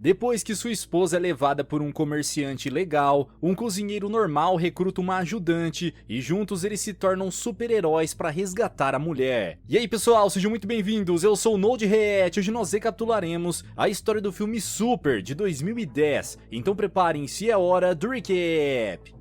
Depois que sua esposa é levada por um comerciante ilegal, um cozinheiro normal recruta uma ajudante e juntos eles se tornam super-heróis para resgatar a mulher. E aí pessoal, sejam muito bem-vindos, eu sou o Node React. Hoje nós recapitularemos a história do filme Super de 2010, então preparem-se, é hora do recap.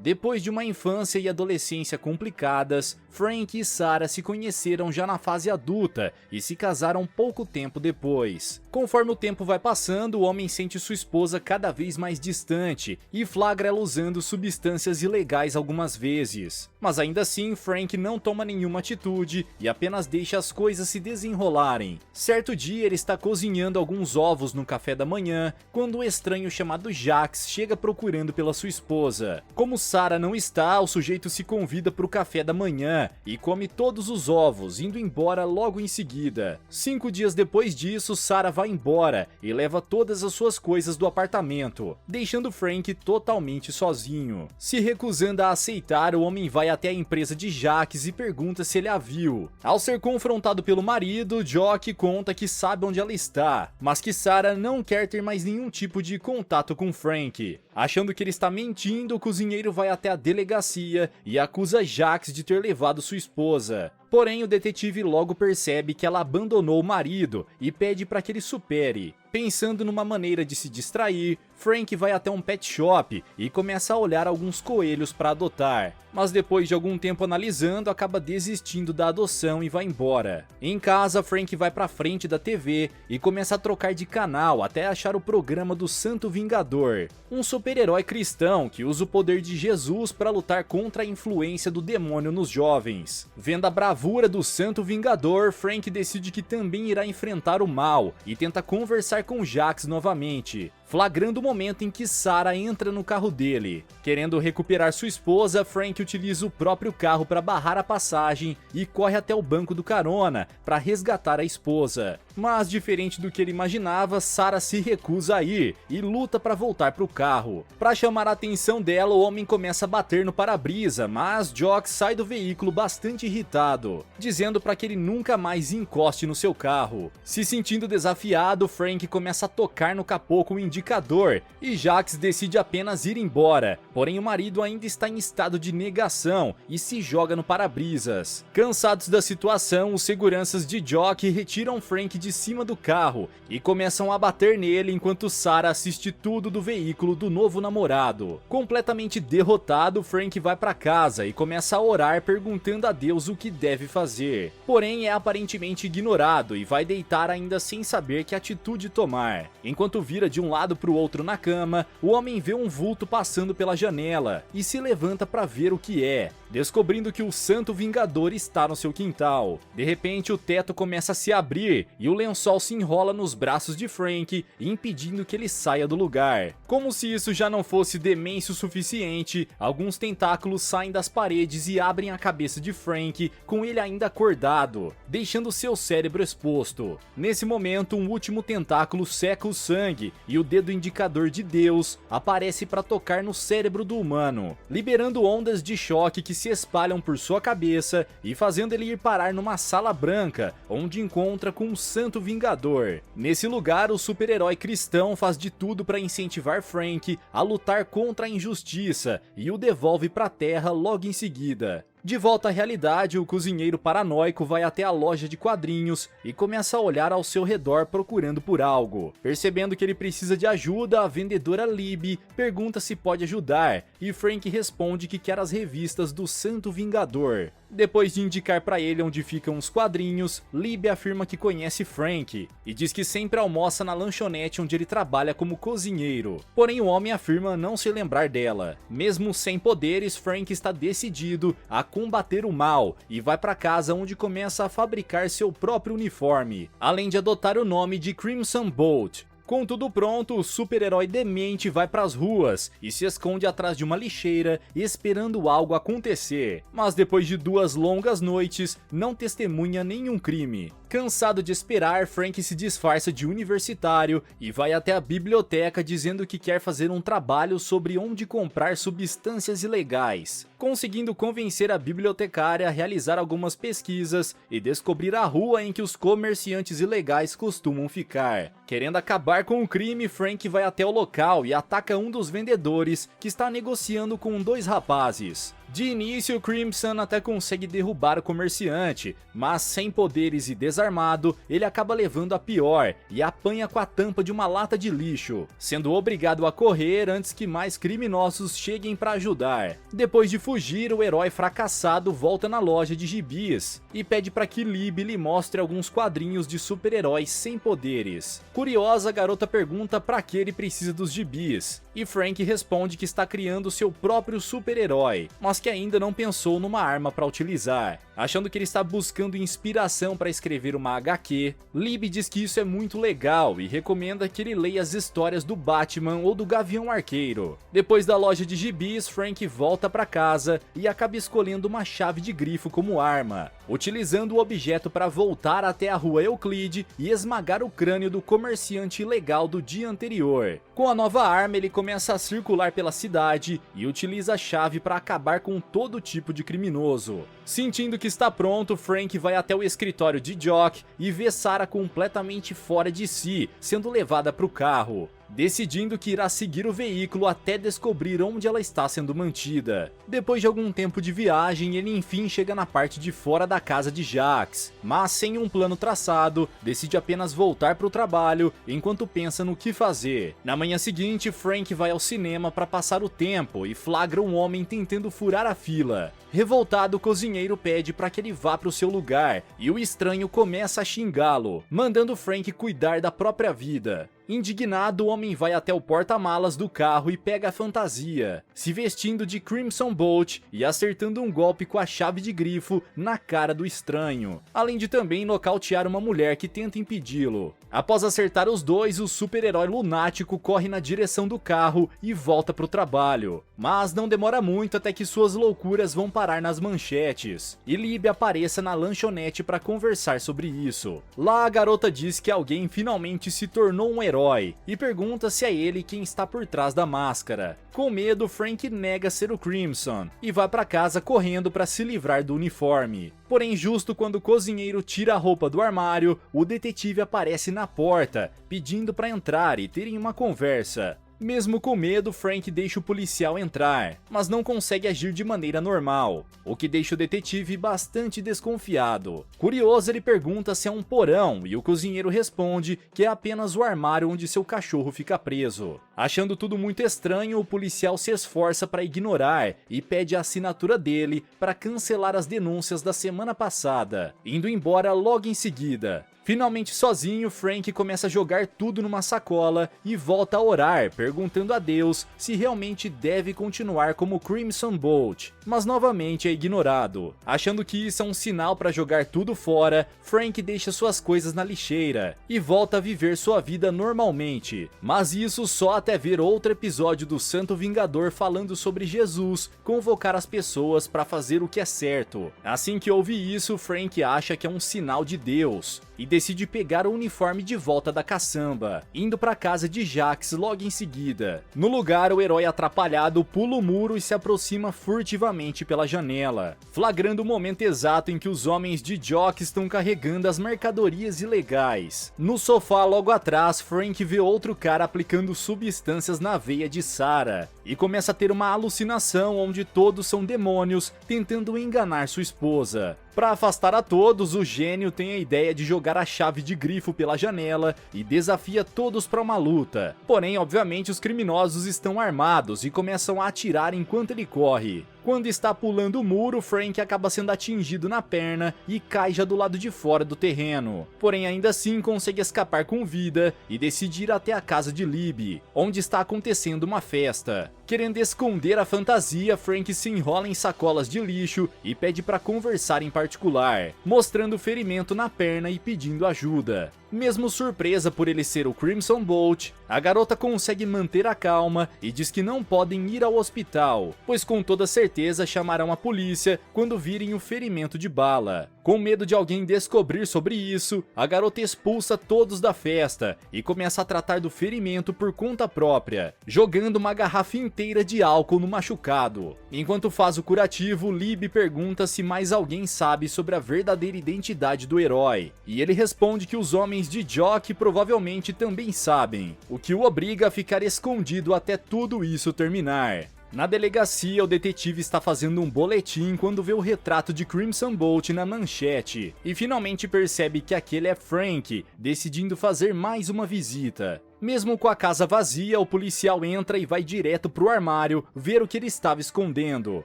Depois de uma infância e adolescência complicadas, Frank e Sarah se conheceram já na fase adulta e se casaram pouco tempo depois. Conforme o tempo vai passando, o homem sente sua esposa cada vez mais distante e flagra ela usando substâncias ilegais algumas vezes. Mas ainda assim, Frank não toma nenhuma atitude e apenas deixa as coisas se desenrolarem. Certo dia, ele está cozinhando alguns ovos no café da manhã, quando um estranho chamado Jax chega procurando pela sua esposa. Como Sarah não está, o sujeito se convida para o café da manhã e come todos os ovos, indo embora logo em seguida. 5 dias depois disso, Sarah vai embora e leva todas as suas coisas do apartamento, deixando Frank totalmente sozinho. Se recusando a aceitar, o homem vai até a empresa de Jax e pergunta se ele a viu. Ao ser confrontado pelo marido, Jock conta que sabe onde ela está, mas que Sarah não quer ter mais nenhum tipo de contato com Frank. Achando que ele está mentindo, o cozinheiro vai até a delegacia e acusa Jax de ter levado sua esposa. Porém, o detetive logo percebe que ela abandonou o marido e pede para que ele supere. Pensando numa maneira de se distrair, Frank vai até um pet shop e começa a olhar alguns coelhos para adotar. Mas depois de algum tempo analisando, acaba desistindo da adoção e vai embora. Em casa, Frank vai para frente da TV e começa a trocar de canal até achar o programa do Santo Vingador, um super-herói cristão que usa o poder de Jesus para lutar contra a influência do demônio nos jovens. Vendo a bravura do Santo Vingador, Frank decide que também irá enfrentar o mal e tenta conversar com Jax novamente, flagrando o momento em que Sarah entra no carro dele. Querendo recuperar sua esposa, Frank utiliza o próprio carro para barrar a passagem e corre até o banco do carona para resgatar a esposa. Mas diferente do que ele imaginava, Sarah se recusa a ir e luta para voltar para o carro. Para chamar a atenção dela, o homem começa a bater no para-brisa, mas Jock sai do veículo bastante irritado, dizendo para que ele nunca mais encoste no seu carro. Se sentindo desafiado, Frank começa a tocar no capô com o indicador e Jax decide apenas ir embora, porém o marido ainda está em estado de negação e se joga no para-brisas. Cansados da situação, os seguranças de Jock retiram Frank de cima do carro e começam a bater nele enquanto Sarah assiste tudo do veículo do novo namorado. Completamente derrotado, Frank vai para casa e começa a orar perguntando a Deus o que deve fazer. Porém é aparentemente ignorado e vai deitar ainda sem saber que atitude tomar. Enquanto vira de um lado para o outro na cama, o homem vê um vulto passando pela janela e se levanta para ver o que é, descobrindo que o Santo Vingador está no seu quintal. De repente, o teto começa a se abrir e o lençol se enrola nos braços de Frank, impedindo que ele saia do lugar. Como se isso já não fosse demência o suficiente, alguns tentáculos saem das paredes e abrem a cabeça de Frank, com ele ainda acordado, deixando seu cérebro exposto. Nesse momento, um último tentáculo seca o sangue e o dedo indicador de Deus aparece para tocar no cérebro do humano, liberando ondas de choque que se espalham por sua cabeça e fazendo ele ir parar numa sala branca, onde encontra com o Santo Vingador. Nesse lugar, o super-herói cristão faz de tudo para incentivar Frank a lutar contra a injustiça e o devolve para a Terra logo em seguida. De volta à realidade, o cozinheiro paranoico vai até a loja de quadrinhos e começa a olhar ao seu redor procurando por algo. Percebendo que ele precisa de ajuda, a vendedora Libby pergunta se pode ajudar e Frank responde que quer as revistas do Santo Vingador. Depois de indicar para ele onde ficam os quadrinhos, Libby afirma que conhece Frank e diz que sempre almoça na lanchonete onde ele trabalha como cozinheiro. Porém, o homem afirma não se lembrar dela. Mesmo sem poderes, Frank está decidido a combater o mal e vai para casa onde começa a fabricar seu próprio uniforme, além de adotar o nome de Crimson Bolt. Com tudo pronto, o super-herói demente vai pras ruas e se esconde atrás de uma lixeira, esperando algo acontecer. Mas depois de 2 longas noites, não testemunha nenhum crime. Cansado de esperar, Frank se disfarça de universitário e vai até a biblioteca dizendo que quer fazer um trabalho sobre onde comprar substâncias ilegais, conseguindo convencer a bibliotecária a realizar algumas pesquisas e descobrir a rua em que os comerciantes ilegais costumam ficar. Querendo acabar com o crime, Frank vai até o local e ataca um dos vendedores que está negociando com dois rapazes. De início, Crimson até consegue derrubar o comerciante, mas sem poderes e desarmado, ele acaba levando a pior e apanha com a tampa de uma lata de lixo, sendo obrigado a correr antes que mais criminosos cheguem para ajudar. Depois de fugir, o herói fracassado volta na loja de gibis e pede para que Libby lhe mostre alguns quadrinhos de super-heróis sem poderes. Curiosa, a garota pergunta para que ele precisa dos gibis, e Frank responde que está criando seu próprio super-herói, mas que ainda não pensou numa arma para utilizar. Achando que ele está buscando inspiração para escrever uma HQ, Libby diz que isso é muito legal e recomenda que ele leia as histórias do Batman ou do Gavião Arqueiro. Depois da loja de gibis, Frank volta para casa e acaba escolhendo uma chave de grifo como arma, utilizando o objeto para voltar até a rua Euclide e esmagar o crânio do comerciante ilegal do dia anterior. Com a nova arma, ele começa a circular pela cidade e utiliza a chave para acabar com todo tipo de criminoso. Sentindo que está pronto, Frank vai até o escritório de Jock e vê Sarah completamente fora de si, sendo levada para o carro, decidindo que irá seguir o veículo até descobrir onde ela está sendo mantida. Depois de algum tempo de viagem, ele enfim chega na parte de fora da casa de Jax, mas sem um plano traçado, decide apenas voltar para o trabalho enquanto pensa no que fazer. Na manhã seguinte, Frank vai ao cinema para passar o tempo e flagra um homem tentando furar a fila. Revoltado, o cozinheiro pede para que ele vá para o seu lugar e o estranho começa a xingá-lo, mandando Frank cuidar da própria vida. Indignado, o homem vai até o porta-malas do carro e pega a fantasia, se vestindo de Crimson Bolt e acertando um golpe com a chave de grifo na cara do estranho, além de também nocautear uma mulher que tenta impedi-lo. Após acertar os dois, o super-herói lunático corre na direção do carro e volta pro trabalho, mas não demora muito até que suas loucuras vão parar nas manchetes, e Libby apareça na lanchonete para conversar sobre isso. Lá, a garota diz que alguém finalmente se tornou um herói e pergunta se é ele quem está por trás da máscara. Com medo, Frank nega ser o Crimson e vai para casa correndo para se livrar do uniforme. Porém, justo quando o cozinheiro tira a roupa do armário, o detetive aparece na porta, pedindo para entrar e terem uma conversa. Mesmo com medo, Frank deixa o policial entrar, mas não consegue agir de maneira normal, o que deixa o detetive bastante desconfiado. Curioso, ele pergunta se é um porão e o cozinheiro responde que é apenas o armário onde seu cachorro fica preso. Achando tudo muito estranho, o policial se esforça para ignorar e pede a assinatura dele para cancelar as denúncias da semana passada, indo embora logo em seguida. Finalmente sozinho, Frank começa a jogar tudo numa sacola e volta a orar, perguntando a Deus se realmente deve continuar como Crimson Bolt, mas novamente é ignorado. Achando que isso é um sinal para jogar tudo fora, Frank deixa suas coisas na lixeira e volta a viver sua vida normalmente, mas isso só até ver outro episódio do Santo Vingador falando sobre Jesus convocar as pessoas para fazer o que é certo. Assim que ouve isso, Frank acha que é um sinal de Deus e decide pegar o uniforme de volta da caçamba, indo para casa de Jax logo em seguida. No lugar, o herói atrapalhado pula o muro e se aproxima furtivamente pela janela, flagrando o momento exato em que os homens de Jock estão carregando as mercadorias ilegais. No sofá logo atrás, Frank vê outro cara aplicando substâncias na veia de Sarah e começa a ter uma alucinação onde todos são demônios tentando enganar sua esposa. Para afastar a todos, o gênio tem a ideia de jogar a chave de grifo pela janela e desafia todos para uma luta. Porém, obviamente, os criminosos estão armados e começam a atirar enquanto ele corre. Quando está pulando o muro, Frank acaba sendo atingido na perna e cai já do lado de fora do terreno. Porém, ainda assim consegue escapar com vida e decide ir até a casa de Libby, onde está acontecendo uma festa. Querendo esconder a fantasia, Frank se enrola em sacolas de lixo e pede para conversar em particular, mostrando ferimento na perna e pedindo ajuda. Mesmo surpresa por ele ser o Crimson Bolt, a garota consegue manter a calma e diz que não podem ir ao hospital, pois com toda certeza chamarão a polícia quando virem o ferimento de bala. Com medo de alguém descobrir sobre isso, a garota expulsa todos da festa e começa a tratar do ferimento por conta própria, jogando uma garrafa inteira de álcool no machucado. Enquanto faz o curativo, Libby pergunta se mais alguém sabe sobre a verdadeira identidade do herói, e ele responde que os homens de Jock provavelmente também sabem, o que o obriga a ficar escondido até tudo isso terminar. Na delegacia, o detetive está fazendo um boletim quando vê o retrato de Crimson Bolt na manchete e finalmente percebe que aquele é Frank, decidindo fazer mais uma visita. Mesmo com a casa vazia, o policial entra e vai direto pro armário ver o que ele estava escondendo.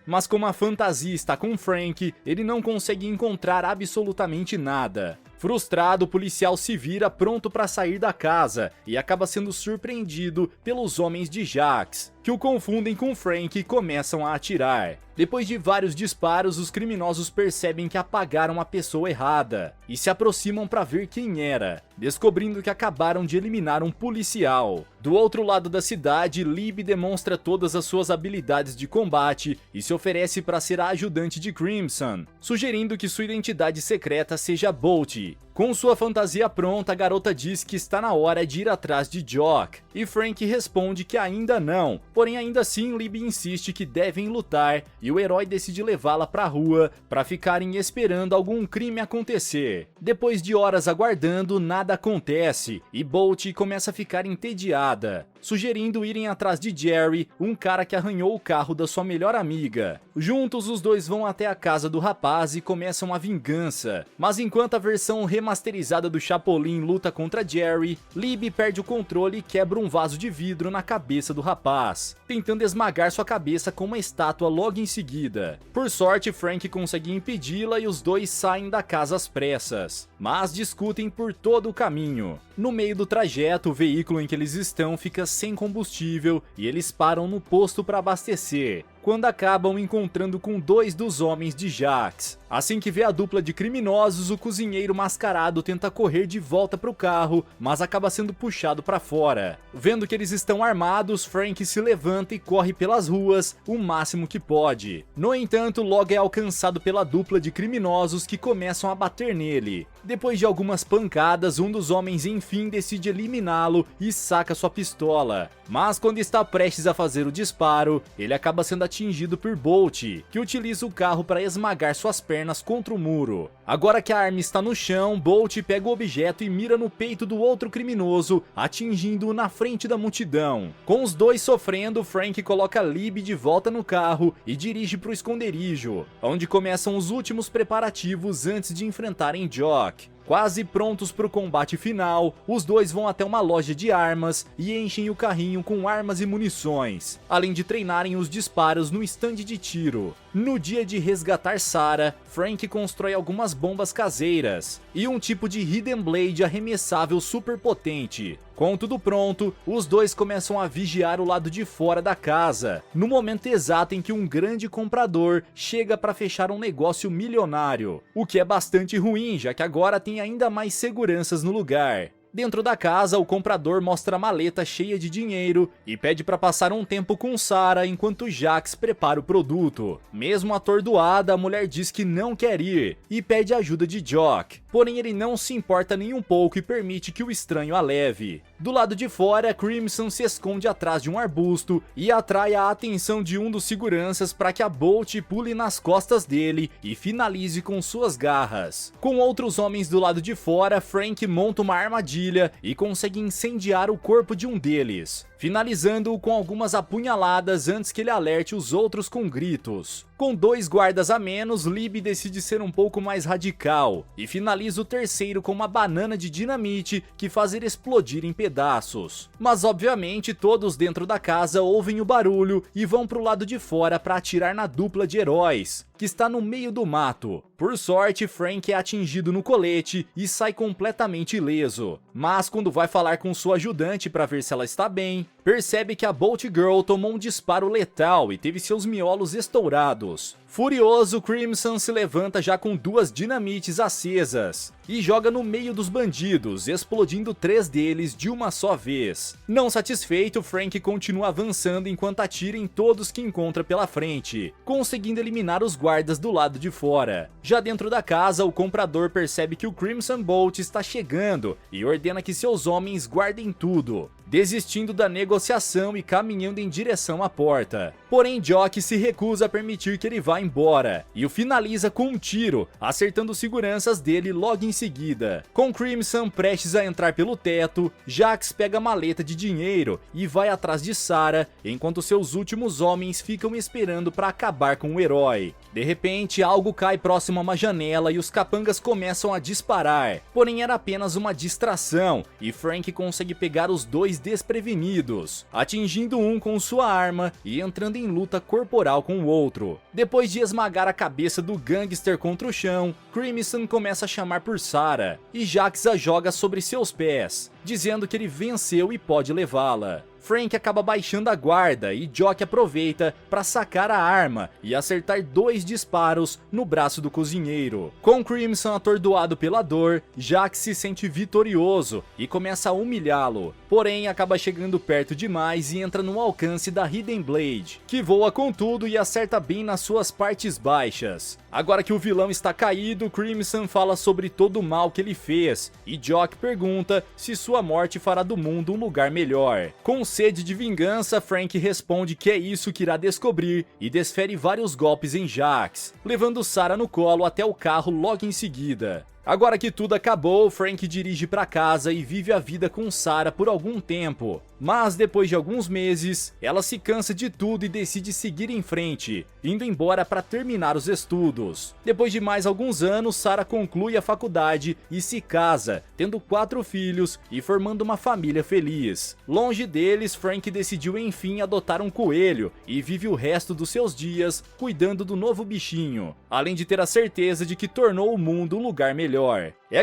Mas como a fantasia está com Frank, ele não consegue encontrar absolutamente nada. Frustrado, o policial se vira pronto para sair da casa e acaba sendo surpreendido pelos homens de Jax, que o confundem com Frank e começam a atirar. Depois de vários disparos, os criminosos percebem que apagaram a pessoa errada e se aproximam para ver quem era, descobrindo que acabaram de eliminar um policial. Do outro lado da cidade, Libby demonstra todas as suas habilidades de combate e se oferece para ser a ajudante de Crimson, sugerindo que sua identidade secreta seja Bolt. Com sua fantasia pronta, a garota diz que está na hora de ir atrás de Jock, e Frank responde que ainda não, porém ainda assim Libby insiste que devem lutar e o herói decide levá-la pra rua para ficarem esperando algum crime acontecer. Depois de horas aguardando, nada acontece e Bolt começa a ficar entediada, sugerindo irem atrás de Jerry, um cara que arranhou o carro da sua melhor amiga. Juntos, os dois vão até a casa do rapaz e começam a vingança. Mas enquanto a versão remasterizada do Chapolin luta contra Jerry, Libby perde o controle e quebra um vaso de vidro na cabeça do rapaz, tentando esmagar sua cabeça com uma estátua logo em seguida. Por sorte, Frank consegue impedi-la e os dois saem da casa às pressas, mas discutem por todo o caminho. No meio do trajeto, o veículo em que eles estão fica sem combustível e eles param no posto para abastecer, quando acabam encontrando com dois dos homens de Jax. Assim que vê a dupla de criminosos, o cozinheiro mascarado tenta correr de volta para o carro, mas acaba sendo puxado para fora. Vendo que eles estão armados, Frank se levanta e corre pelas ruas o máximo que pode. No entanto, logo é alcançado pela dupla de criminosos que começam a bater nele. Depois de algumas pancadas, um dos homens enfim decide eliminá-lo e saca sua pistola. Mas quando está prestes a fazer o disparo, ele acaba sendo atingido por Bolt, que utiliza o carro para esmagar suas pernas contra o muro. Agora que a arma está no chão, Bolt pega o objeto e mira no peito do outro criminoso, atingindo-o na frente da multidão. Com os dois sofrendo, Frank coloca Libby de volta no carro e dirige para o esconderijo, onde começam os últimos preparativos antes de enfrentarem Jock. Quase prontos para o combate final, os dois vão até uma loja de armas e enchem o carrinho com armas e munições, além de treinarem os disparos no estande de tiro. No dia de resgatar Sarah, Frank constrói algumas bombas caseiras e um tipo de Hidden Blade arremessável super potente. Com tudo pronto, os dois começam a vigiar o lado de fora da casa, no momento exato em que um grande comprador chega para fechar um negócio milionário, o que é bastante ruim, já que agora tem ainda mais seguranças no lugar. Dentro da casa, o comprador mostra a maleta cheia de dinheiro e pede para passar um tempo com Sarah enquanto Jax prepara o produto. Mesmo atordoada, a mulher diz que não quer ir e pede ajuda de Jock, porém ele não se importa nem um pouco e permite que o estranho a leve. Do lado de fora, Crimson se esconde atrás de um arbusto e atrai a atenção de um dos seguranças para que a Bolt pule nas costas dele e finalize com suas garras. Com outros homens do lado de fora, Frank monta uma armadilha e consegue incendiar o corpo de um deles, finalizando-o com algumas apunhaladas antes que ele alerte os outros com gritos. Com dois guardas a menos, Libby decide ser um pouco mais radical e finaliza o terceiro com uma banana de dinamite que faz ele explodir em pedaços. Mas obviamente todos dentro da casa ouvem o barulho e vão pro lado de fora para atirar na dupla de heróis, que está no meio do mato. Por sorte, Frank é atingido no colete e sai completamente ileso. Mas quando vai falar com sua ajudante para ver se ela está bem, percebe que a Bolt Girl tomou um disparo letal e teve seus miolos estourados. Furioso, Crimson se levanta já com duas dinamites acesas e joga no meio dos bandidos, explodindo 3 deles de uma só vez. Não satisfeito, Frank continua avançando enquanto atira em todos que encontra pela frente, conseguindo eliminar os guardas do lado de fora. Já dentro da casa, o comprador percebe que o Crimson Bolt está chegando e ordena que seus homens guardem tudo, desistindo da negociação e caminhando em direção à porta. Porém, Jock se recusa a permitir que ele vá embora, e o finaliza com um tiro, acertando os seguranças dele logo em seguida. Com Crimson prestes a entrar pelo teto, Jax pega a maleta de dinheiro e vai atrás de Sarah, enquanto seus últimos homens ficam esperando para acabar com o herói. De repente, algo cai próximo a uma janela e os capangas começam a disparar, porém era apenas uma distração, e Frank consegue pegar os 2 desprevenidos, atingindo um com sua arma e entrando em luta corporal com o outro. Depois de esmagar a cabeça do gangster contra o chão, Crimson começa a chamar por Sarah, e Jax a joga sobre seus pés, dizendo que ele venceu e pode levá-la. Frank acaba baixando a guarda e Jock aproveita para sacar a arma e acertar 2 disparos no braço do cozinheiro. Com Crimson atordoado pela dor, Jax se sente vitorioso e começa a humilhá-lo, porém acaba chegando perto demais e entra no alcance da Hidden Blade, que voa com tudo e acerta bem nas suas partes baixas. Agora que o vilão está caído, Crimson fala sobre todo o mal que ele fez, e Jock pergunta se sua morte fará do mundo um lugar melhor. Com sede de vingança, Frank responde que é isso que irá descobrir e desfere vários golpes em Jax, levando Sarah no colo até o carro logo em seguida. Agora que tudo acabou, Frank dirige para casa e vive a vida com Sarah por algum tempo. Mas depois de alguns meses, ela se cansa de tudo e decide seguir em frente, indo embora para terminar os estudos. Depois de mais alguns anos, Sarah conclui a faculdade e se casa, tendo 4 filhos e formando uma família feliz. Longe deles, Frank decidiu enfim adotar um coelho e vive o resto dos seus dias cuidando do novo bichinho, além de ter a certeza de que tornou o mundo um lugar melhor.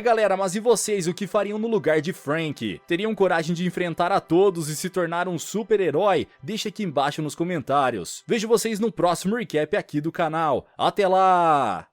Galera, mas e vocês, o que fariam no lugar de Frank? Teriam coragem de enfrentar a todos e se tornar um super-herói? Deixa aqui embaixo nos comentários. Vejo vocês no próximo recap aqui do canal. Até lá!